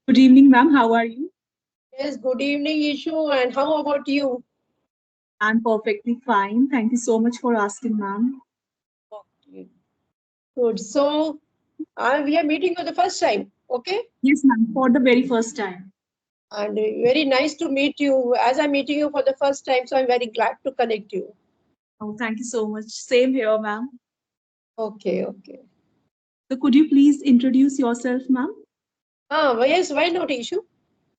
Good evening, ma'am. How are you? Yes, good evening, Ishu. And how about you? I'm perfectly fine. Thank you so much for asking, ma'am. Okay, good. So, we are meeting for the first time, okay? Yes, ma'am, for the very first time. And very nice to meet you. As I'm meeting you for the first time, so I'm very glad to connect you. Oh, thank you so much. Same here, ma'am. Okay, okay. So, could you please introduce yourself, ma'am? Yes, why not, Ishu?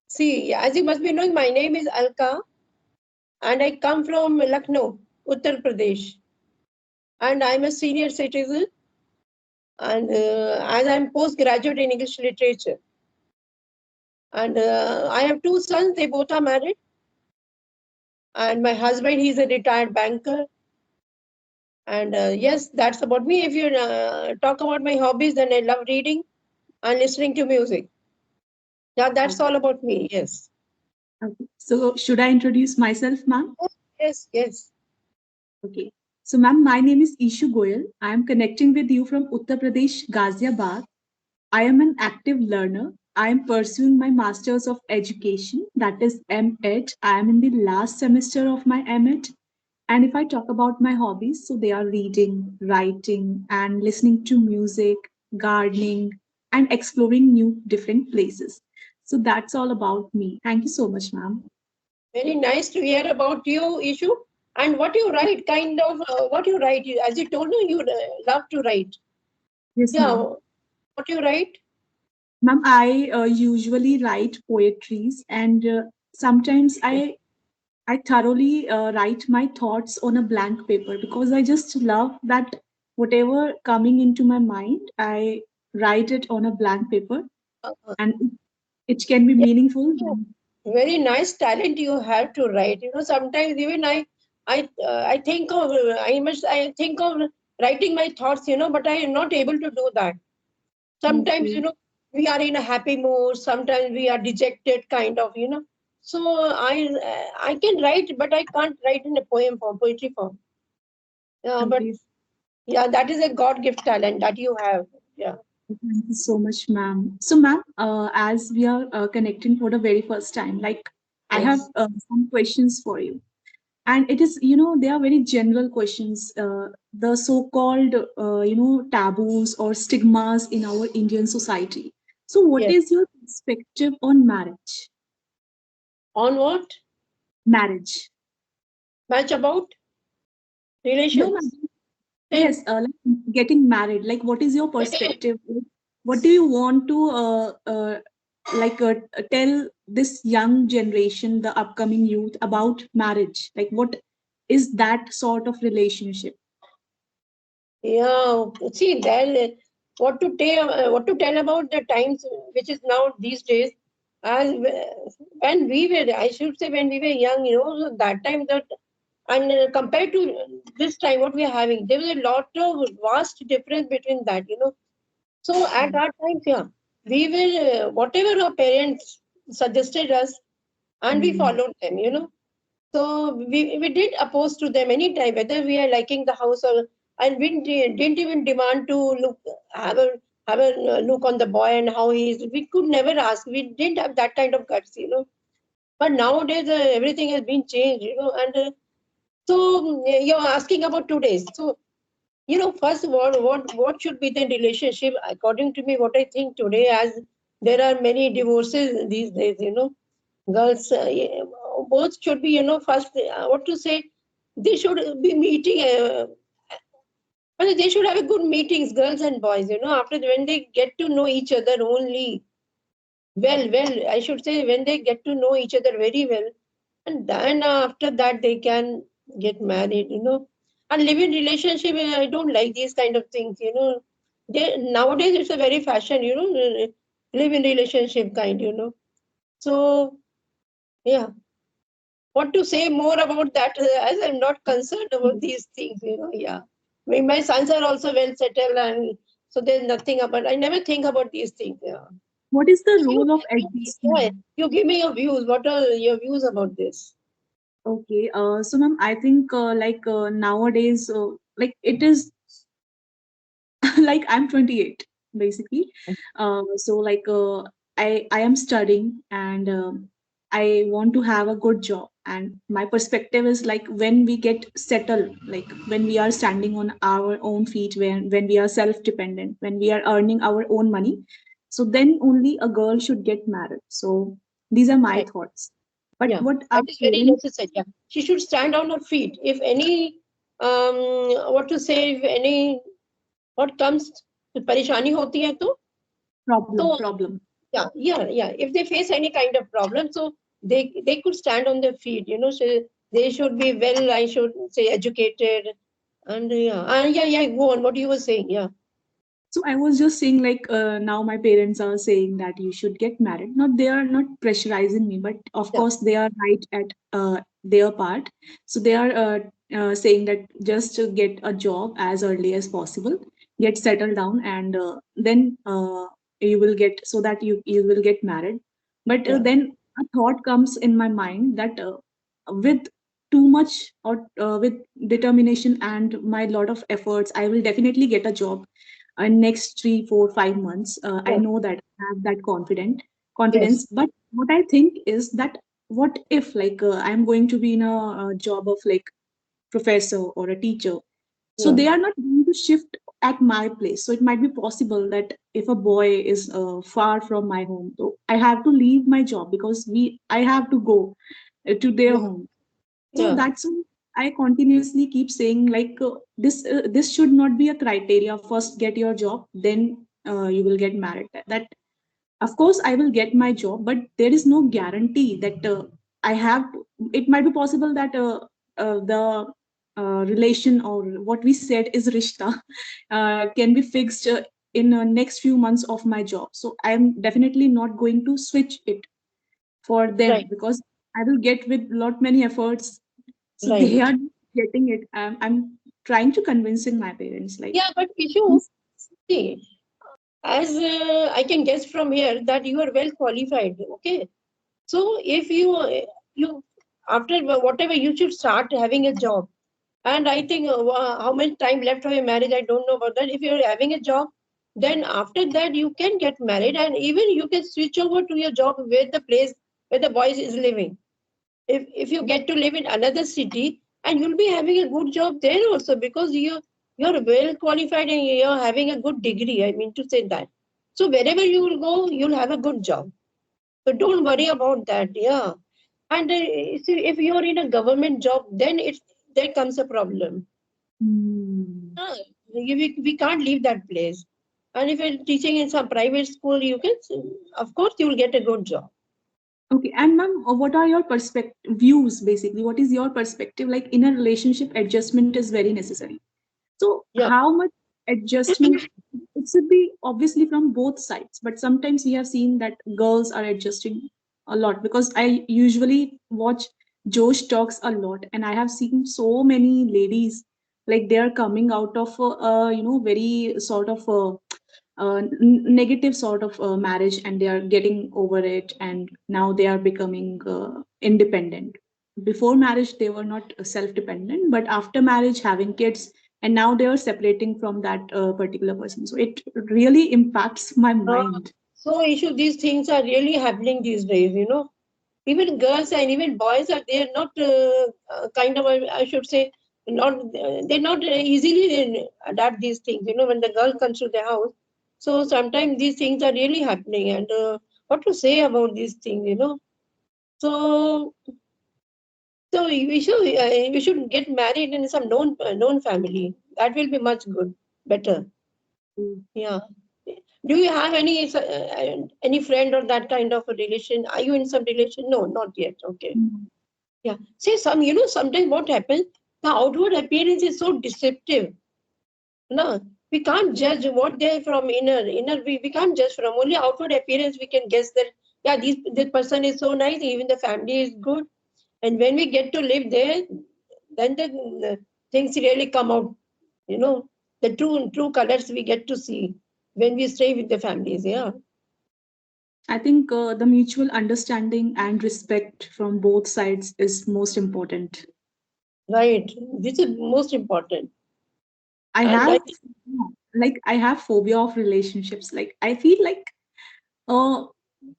See, as you must be knowing, my name is Alka, and I come from Lucknow, Uttar Pradesh. And I'm a senior citizen, and as I'm postgraduate in English literature. And I have two sons, they both are married. And my husband, he's a retired banker. And yes, that's about me. If you talk about my hobbies, then I love reading and listening to music. Yeah, that's Okay. all about me. Yes. Okay. So, should I introduce myself, ma'am? Yes, yes. Okay. So, ma'am, my name is Ishu Goyal. I am connecting with you from Uttar Pradesh, Ghaziabad. I am an active learner. I am pursuing my Masters of Education, that is MEd. I am in the last semester of my MEd. And if I talk about my hobbies, so they are reading, writing, and listening to music, gardening, and exploring new different places. So that's all about me. Thank you so much, ma'am. Very nice to hear about you, Ishu. And what you write, kind of what you write. As you told me, you love to write. Yes, Yeah, ma'am. what you write? Ma'am, I usually write poetries, and sometimes I thoroughly write my thoughts on a blank paper because I just love that whatever coming into my mind, I write it on a blank paper, Uh, and it can be yeah, meaningful. very nice talent you have to write. Sometimes even I think of I think of writing my thoughts. But I am not able to do that. Sometimes Okay. we are in a happy mood. Sometimes we are dejected, kind of. So I can write, but I can't write in a poem form, poetry form. But Okay. yeah, that is a God gift talent that you have. Yeah. Thank you so much, ma'am. So, ma'am, as we are connecting for the very first time, like I have Yes. some questions for you. And it is, they are very general questions. The so-called, taboos or stigmas in our Indian society. So, what Yes. is your perspective on marriage? On what? Marriage. Much about No, ma'am. relations. Then Yes, like getting married. Like, what is your perspective? What do you want to tell this young generation, the upcoming youth, about marriage? Like, what is that sort of relationship? yeah, see, then what to tell about the times which is now these days, as when we were, I should say, when we were young, so that time that, and compared to this time, what we are having, there was a lot of vast difference between that. So at Mm, that time, yeah, we were whatever our parents suggested us, and we mm, followed them. So we did oppose to them anytime, whether we are liking the house or, and we didn't even demand to look, have a have a look on the boy and how he is. We could never ask. We didn't have that kind of guts. But nowadays everything has been changed. And so you're asking about today's. So first of all, what should be the relationship? According to me, what I think today, as there are many divorces these days. Girls, yeah, both should be, first, what to say, they should be meeting, they should have a good meetings, girls and boys, after when they get to know each other only, well, I should say, when they get to know each other very well, and then after that they can get married. And live in relationship, I don't like these kind of things. Nowadays it's a very fashion, live in relationship kind. So, yeah. What to say more about that, as I'm not concerned about these things. Yeah. I mean, my sons are also well settled, and so there's nothing about, I never think about these things. Yeah. what is the So role of yeah, adjustment? you give me your views. What are your views about this? Okay, so ma'am, I think nowadays, like it is like I'm 28 basically. So like I am studying, and I want to have a good job. And my perspective is like when we get settled, like when we are standing on our own feet, when we are self dependent, when we are earning our own money, so then only a girl should get married. So these are my Right. thoughts. But Yeah, what our that is very parents, necessary. Yeah, she should stand on her feet. If any, what to say, if any, what comes, परेशानी होती है तो problem. yeah. If they face any kind of problem, so they could stand on their feet. So they should be well. I should say educated, and yeah. Go on. What you were saying, yeah. So I was just saying, like, now my parents are saying that you should get married. Not they are not pressurizing me, but of Yeah, course they are right at their part. So they are saying that just to get a job as early as possible, get settled down, and then you will get, so that you will get married. But yeah, then a thought comes in my mind that with too much, or with determination and my lot of efforts, I will definitely get a job in next 3 4 5 months. I yeah. know that I have that Yes, confidence. But what I think is that, what if, like, I'm going to be in a job of like professor or a teacher, so yeah, they are not going to shift at my place. So it might be possible that if a boy is far from my home, so I have to leave my job because we I have to go to their yeah, home. So yeah. that's why I continuously keep saying, like, this should not be a criteria. First get your job, then you will get married. That of course I will get my job, but there is no guarantee that I have it might be possible that the relation, or what we said is rishta, can be fixed in next few months of my job. So I'm definitely not going to switch it for them, Right, because I will get with lot many efforts. So they right. are getting it. I'm trying to convincing my parents, like, Yeah, but issue, see, as I can guess from here that you are well qualified. Okay, so if you after whatever you should start having a job. And I think how much time left for your marriage, I don't know about that. If you're having a job, then after that you can get married, and even you can switch over to your job where the place where the boy is living. If you get to live in another city, and you'll be having a good job there also, because you're well qualified and you're having a good degree. I mean to say that. So wherever you will go, you'll have a good job. So don't worry about that. Yeah. And see, if you're in a government job, then there comes a problem. hmm. Ah, we can't leave that place. And if you're teaching in some private school, you can, of course, you will get a good job. Okay, and ma'am, what are your perspective views basically? What is your perspective? Like, in a relationship, adjustment is very necessary. So Yeah, how much adjustment? It should be obviously from both sides, but sometimes we have seen that girls are adjusting a lot, because I usually watch Josh Talks a lot, and I have seen so many ladies, like, they are coming out of very sort of negative sort of marriage, and they are getting over it, and now they are becoming independent. Before marriage they were not self dependent, but after marriage having kids, and now they are separating from that particular person. So it really impacts my uh, mind. so issue these things are really happening these days. Even girls and even boys are they're not kind of I should say not they're not easily adapt these things. When the girl comes to the house, so sometimes these things are really happening. And what to say about these things? So we should get married in some known family. That will be much good, better. Yeah. Do you have any friend or that kind of a relation? Are you in some relation? No, not yet. Okay. Mm. Yeah. See, sometimes what happens, the outward appearance is so deceptive. No, we can't judge what they're from inner. We can't judge from only outward appearance. We can guess that, yeah, this person is so nice, even the family is good. And when we get to live there, then the things really come out, you know, the true colors we get to see when we stay with the families. Yeah. I think the mutual understanding and respect from both sides is most important. Right. This is most important. I And have, like, I have phobia of relationships. Like, I feel like, uh,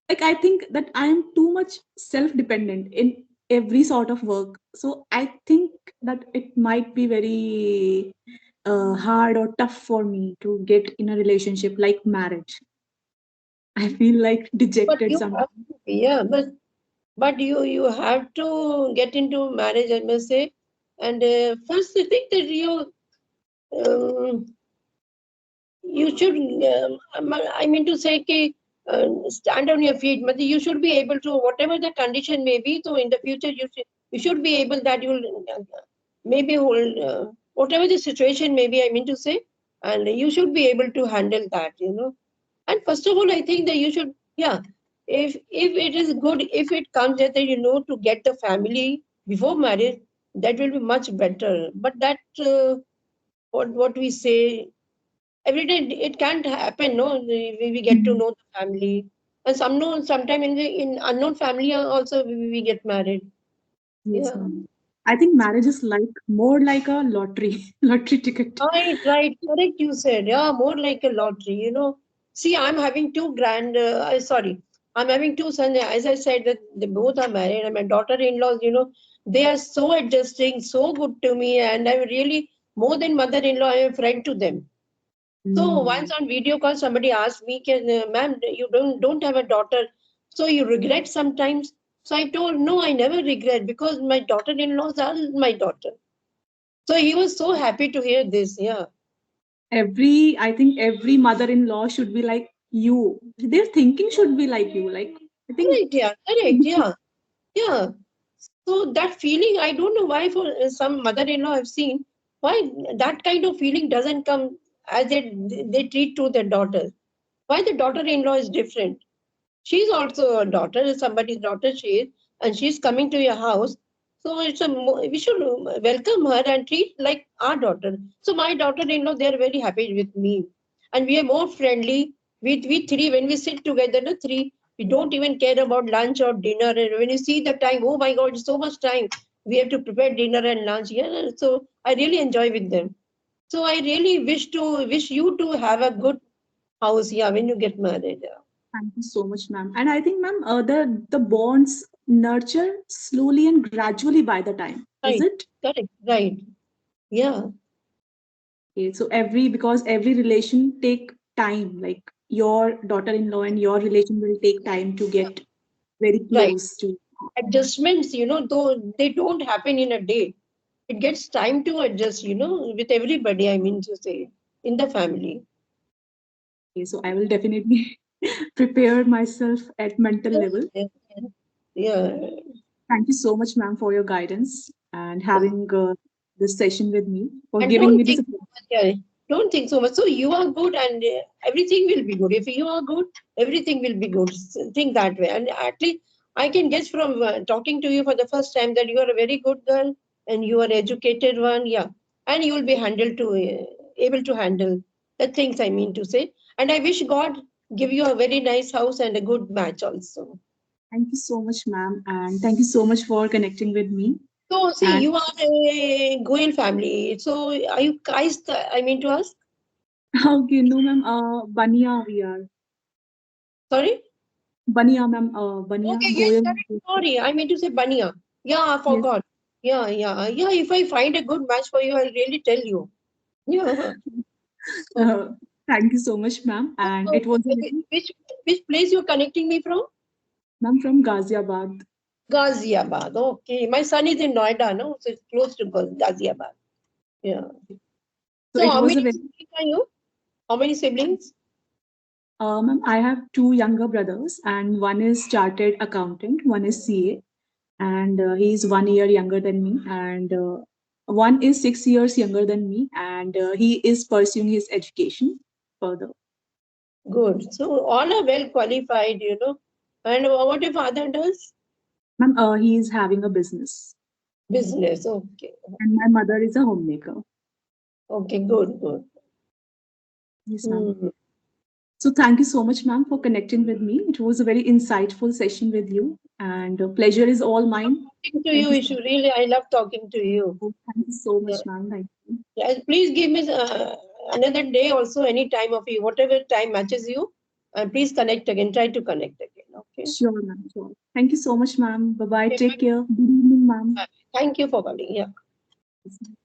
like I think that I am too much self-dependent in every sort of work. So I think that it might be very hard or tough for me to get in a relationship like marriage. I feel like But dejected you sometimes. have to be, yeah, but you have to get into marriage, I must say. And first, I think that um, you should. I mean to say, stand on your feet. But you should be able to, whatever the condition may be. So in the future, you should be able that you'll maybe hold whatever the situation may be. I mean to say, and you should be able to handle that. And first of all, I think that you should, yeah, if it is good, if it comes that to get the family before marriage, that will be much better. But that what we say every day, it can't happen. No, we get to Mhm. know the family, and sometime in unknown family also we get married. Yes, Yeah. ma'am. I think marriage is like more like a lottery, lottery ticket. Right, right, correct. You said, yeah, more like a lottery. See, I'm having two sorry, I'm having two sons. As I said, that they both are married, and my daughter-in-laws, they are so adjusting, so good to me, and I'm really more than mother-in-law. I'm a friend to them. So once Mm. on video call, somebody asked me, "Ma'am, you don't have a daughter, so you regret sometimes?" So I told, "No, I never regret because my daughter-in-laws are my daughter." So he was so happy to hear this. Yeah. I think every mother-in-law should be like you. Their thinking should be like you. Like, I think, Correct, yeah, correct, yeah, yeah. So that feeling, I don't know why for some mother-in-law I've seen, why that kind of feeling doesn't come as they treat to their daughters. Why the daughter-in-law is different? She's also a daughter, somebody's daughter she is, and she's coming to your house. So we should welcome her and treat like our daughter. So my daughter-in-law, they are very happy with me, and we are more friendly. We three when we sit together, the three, we don't even care about lunch or dinner. And when you see the time, oh my God, it's so much time. We have to prepare dinner and lunch. Yeah, so I really enjoy with them. So I really wish you to have a good house. Yeah, when you get married. Yeah. thank you so much, ma'am. And I think, ma'am, the bonds nurture slowly and gradually by the time. Is Right, it? correct, right. Yeah, Okay, so because every relation take time. Like your daughter-in-law and your relation will take time to get very right. close to. Adjustments, though they don't happen in a day. It gets time to adjust, with everybody, I mean to say, in the family. Okay, so I will definitely prepare myself at mental Yeah, level. yeah, yeah. Thank you so much, ma'am, for your guidance and Yeah. having this session with me, for And giving don't me this think so opportunity. much. Yeah, don't think so much. So you are good, and everything will be good. If you are good, everything will be good. Think that way. And at least I can guess from talking to you for the first time that you are a very good girl and you are educated one. Yeah, and you will be able to handle the things I mean to say. And I wish God give you a very nice house and a good match also. Thank you so much, ma'am, and thank you so much for connecting with me. So see, And you are a Goyal family. So are you guys? I mean to ask. okay, no, ma'am, Bania we are. Sorry. Bania, ma'am, Bania Okay, yes, Goyal. correct. Sorry, I mean to say Bania. Yeah, I Yes. forgot. Yeah, yeah, yeah. If I find a good match for you, I'll really tell you. Yeah. So, Uh, Thank you so much, ma'am. And so it was a very, which place you're connecting me from? ma'am, from Ghaziabad. Ghaziabad. Okay, my son is in Noida, no, so it's close to Ghaziabad. Yeah. So So it how was a many very, siblings are you? How many siblings? ma'am, I have two younger brothers, and one is chartered accountant, one is CA, and he's 1 year younger than me, and one is 6 years younger than me, and he is pursuing his education further. Good. So all are well qualified. And what your father does? Ma'am, he is having a business, Business. Okay. and my mother is a homemaker. Okay, good, good. Yes, ma'am. Hmm. So thank you so much, ma'am, for connecting with me. It was a very insightful session with you, and pleasure is all mine. Talking to Thank you, you so Ishu. Really, I love talking to you. much. Thank you so Yeah. much, ma'am. Thank you. Yeah, please give me another day also, any time of you, whatever time matches you, and please connect again. Try to connect again. Okay. Sure, ma'am. Sure. Thank you so much, ma'am. Bye bye. Okay, Take care. Good evening, ma'am. thank you for calling. Yeah. Yes, ma'am.